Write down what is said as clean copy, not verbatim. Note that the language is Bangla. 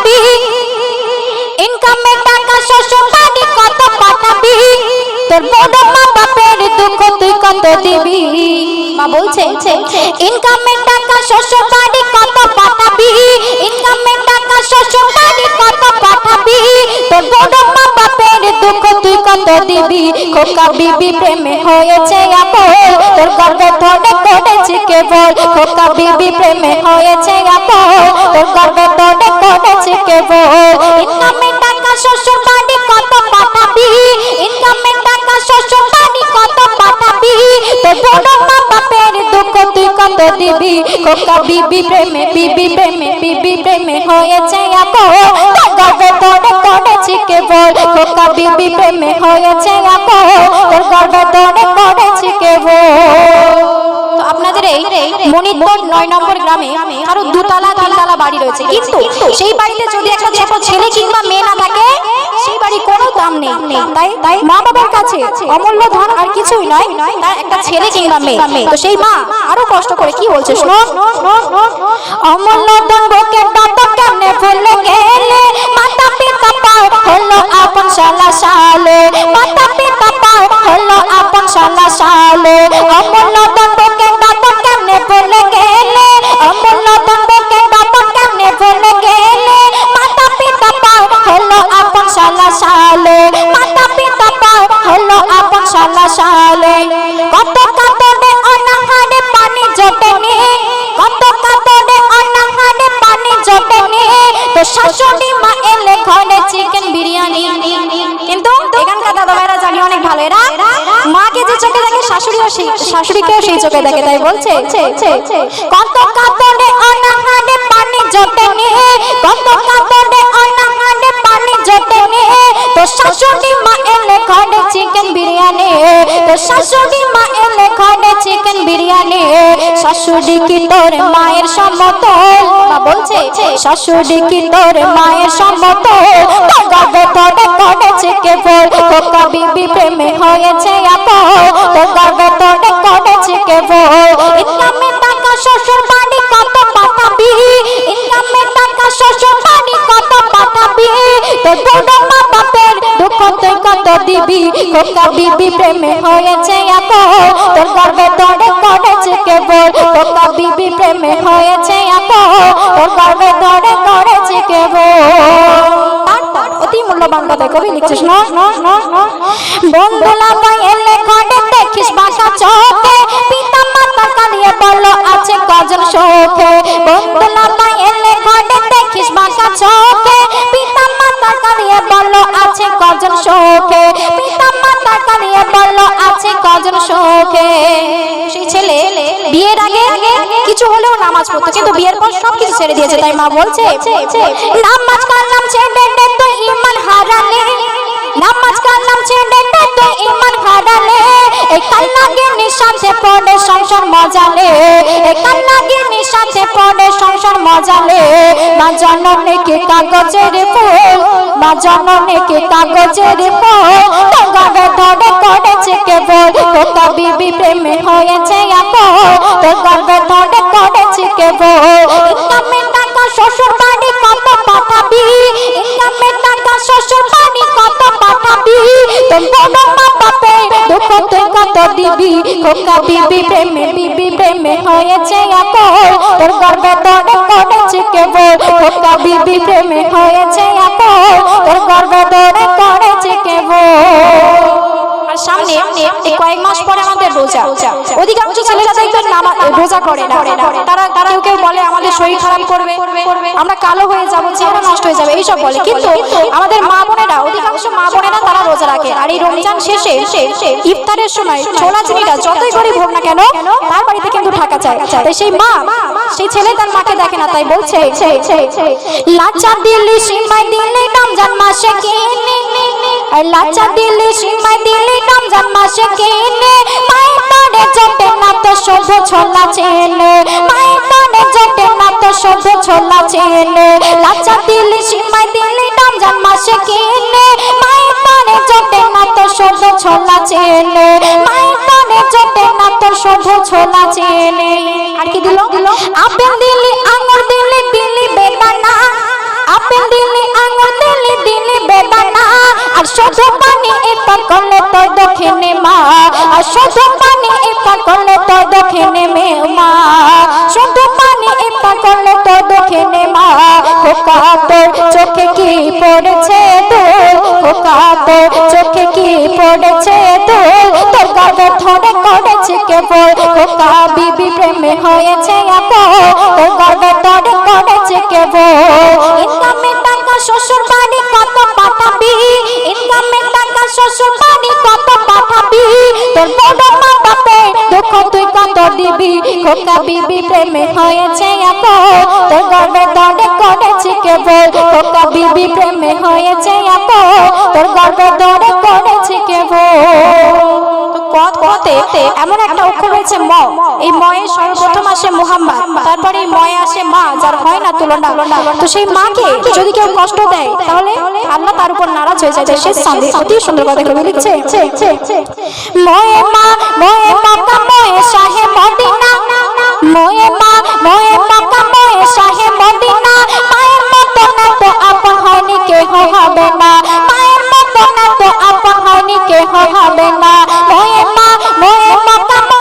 পাঠাবি, ইনকামের টাকা শ্বশুর বাড়ি কত পাঠাবি, তোর বড় মা বাপের দুঃখ তুই কত দিবি। মা বলছে ইনকামের টাকা শ্বশুর বাড়ি কত পাঠাবি, ইনকামের টাকা শ্বশুর বাড়ি কত পাঠাবি, তোর বড় মা বাপের দুঃখ তুই কত দিবি। খোকা বিবি প্রেমে হয়েছে আপন, তোর গর্বে ধরে করেছি কেবল। খোকা বিবি প্রেমে হয়েছে আপন, তোর গর্বে ধরে করেছি কেবল। ইনকামের টাকা শ্বশুর বাড়ি কত পাঠাবি, ইনকামের টাকা শ্বশুর বাড়ি কত পাঠাবি, তোর বড় মা বাপের দুঃখ তুই কত দিবি। খোকা বিবি প্রেমে বিবি প্রেমে হয়েছে আপন, তোর গর্বে ধরে করেছি কেবল। খোকা বিবি প্রেমে হয়েছে আপন, তোর গর্বে ধরে করেছি কেবল। আপনাদের এই মনিতপুর ৯ নম্বর গ্রামে আরো ২তলা ৩তলা বাড়ি রয়েছে, কিন্তু সেই বাড়িতে যদি একটা ছোট ছেলে কিংবা মেয়ে না থাকে সেই বাড়ি কোনো দাম নেই। তাই মা বাবার কাছে অমূল্য ধন আর কিছুই নয়, তার একটা ছেলে কিংবা মেয়ে। তো সেই মা আরো কষ্ট করে কি বলছে শোনো। অমূল্য ধন বুকে বাবা কেমনে ভুলে গেলে, মাতা পিতা পার হলো আপন শালা শালে, মাতা পিতা পার হলো আপন শালা শালে। অমূল্য ধন বুকে বাবা কেমনে ভুলে গেলে, অমূল্য ধন বুকে বাবা কেমনে ভুলে গেলে, মাতা পিতা পার হলো আপন শালা শালে, মাতা পিতা পার হলো আপন শালা শালে। কত কাতরে অনাহারে পানি জটেনি, কত কাতরে অনাহারে পানি জটেনি, তো শাশুড়ি মা এলে ঘরে চিকেন বিরিয়ানি। কিন্তু এখানকার দাদা ভাইরা জানি অনেক ভালো, এরা মাকে যে চোখে দেখে শাশুড়িকেও সেই চোখে দেখে। তাই বলছে কত কাতরে অনাহারে পানি জটেনি, কত কাতরে অনাহারে পানি জটেনি, তো শাশুড়ি মা এলে ঘরে চিকেন বিরিয়ানি, তো শাশুড়ি মা এলে ঘরে চিকেন বিরিয়ানি। শাশুড়ি কি তোর মায়ের সমতল, মা বলছে শাশুড়ি কি তোর মায়ের সমতল, তোর গর্বে ধরে করেছে কেবল। খোকা বিবি প্রেমে হয়েছে আপন, তোর গর্বে ধরে করেছে কেবল। ইনকামের টাকা শ্বশুর বাড়ি কত পাঠাবি, ইনকামের টাকা শ্বশুর বাড়ি কত পাঠাবি, তোর বড় মা বাপের দুঃখ তুই কত দিবি। খোকা বিবি প্রেমে হয়েছে আপন, তোর গর্বে ধরে করেছে কেবল। খোকা বিবি প্রেমে হয়েছে আপন, তোর গর্বে ধরে করেছে কেবল। অতি মূল্যবান কথা কবি লিখছিস না। বন্ধু লাগাই এলে ঘরে দেখিস বাসা চোখে, পিতা মাতা কাঁদিয়ে বলো আছে কজন শোকে। বন্ধু লাগাই এলে ঘরে দেখিস বাসা চোখে, পিতা মাতা কাঁদিয়ে বলো আছে কজন শোকে, পিতা মাতা কাঁদিয়ে বলো আছে কজন শোকে। সেই ছেলে বিয়ের আগে কিছু হলেও নামাজ পড়তো, কিন্তু বিয়ের পর সবকিছু ছেড়ে দিয়েছে। তাই মা বলছে নামাজ কালাম ছেড়ে দে তুই ঈমান হারালে, নামাজ কালাম ছেড়ে দে তুই ঈমান হারালে, এই কান্নাগিনীর সাথে পড়ে সংসার মজালে, এই কান্নাগিনীর সাথে পড়ে সংসার মজালে। মা জননী কে কাগজের ফুল, মা জননী কে কাগজের ফুল, তোর গর্বে ধরে করেছে কেবল। খোকা বিবি প্রেমে হয়েছে আপন, তোর গর্বে ধরে করেছে কেবল। ইনকামের টাকা শ্বশুর বাড়ি কত পাঠাবি, ইনকামের টাকা শ্বশুর বাড়ি কত পাঠাবি, তোর বড় মা বাপের দুঃখ তুই কত দিবি। খোকা বিবি প্রেমে হয়েছে আপন, তোর গর্বে ধরে করেছে কেবল। খোকা বিবি প্রেমে হয়েছে আপন, তোর গর্বে ধরে করেছে কেবল। সামনে কয়েক মাস পরে আমাদের রোজা, অধিকাংশ ছেলেরা দেখবেন রোজা করে না, তারা কেউ বলে আমাদের শরীর খারাপ করবে, আমরা কালো হয়ে যাব, চেহারা নষ্ট হয়ে যাবে, এইসব বলে। কিন্তু আমাদের মা বোনেরা, অধিকাংশ মা বোনেরা তারা রোজা রাখে। আর এই রমজান শেষে ইফতারের সময় ছোলা চিনিটা যতই গরিব হোক না কেন তার বাড়িতে কিন্তু থাকা চায়। তাই সেই মা সেই ছেলে তার মাকে দেখে না, তাই বলছে লাচা দিলি সিমাই দিলি রমজান মাসে কিনে, লাচা দিলি সিমাই দিলি রমজান মাসে কিনে, মায়ের তরে জোটে না তো শুধু ছোলা চেনে, মায়ের তরে জোটে না তো শুধু ছোলা চেনে। লাচা দিলি সিমাই দিলি রমজান মাসে কিনে, মায়ের তরে জোটে না তো শুধু ছোলা চেনে, মায়ের তরে জোটে না তো শুধু ছোলা চেনে। আর কি দিল? আপেল দিলি, আঙুর দিলি, দিলি বেদানা, আপেল দিলি শুধু পানি ইফতার করলে তোর দক্ষিণে মা, আর শুধু পানি ইফতার করলে তোর দক্ষিণে মা, শুধু পানি ইফতার করলে তোর দক্ষিণে মা। খোকা তোর চোখে কি পড়েছে তোর, খোকা তোর চোখে কি পড়েছে তোর, তোর গর্বে ধরে করেছে কেবল খোকা বিবি প্রেমে হয়েছে আপন, তোর গর্বে ধরে করেছে কেবল। ইনকামের টাকা শ্বশুর বাড়ি কত পাঠাবি, ইনকামের টাকা শ্বশুর বাড়ি কত পাঠাবি, তোর বড় মা বাপের দুঃখ তুই কত দিবি, খোকা বিবি প্রেমে হয়েছে আপন, তোর গর্বে ধরে করেছে কেবল খোকা বিবি প্রেমে হয়েছে আপন, তোর গর্বে ধরে করেছে কেবল। কতে এমন একটা অক্ষর রয়েছে ম, এই ময়ে সর্বপ্রথম আসে মুহাম্মদ, তারপরে এই ময়ে আসে মা, যার হয় না তুলনা। তো সেই মাকে যদি কেউ কষ্ট দেয় তাহলে আল্লাহ তার উপর নারাজ হয়ে যায়। সে সান্দে অতি সুন্দর কথা কবি লিখছে, ময়ে মা ময়ে মাকা ময়ে শাহে মদিনা, ময়ে মা ময়ে মাকা ময়ে শাহে মদিনা, মায়ের মতো না তো আপন হয়নি কেহ হবে না, মায়ের মতো না তো আপন হয়নি কেহ হবে না।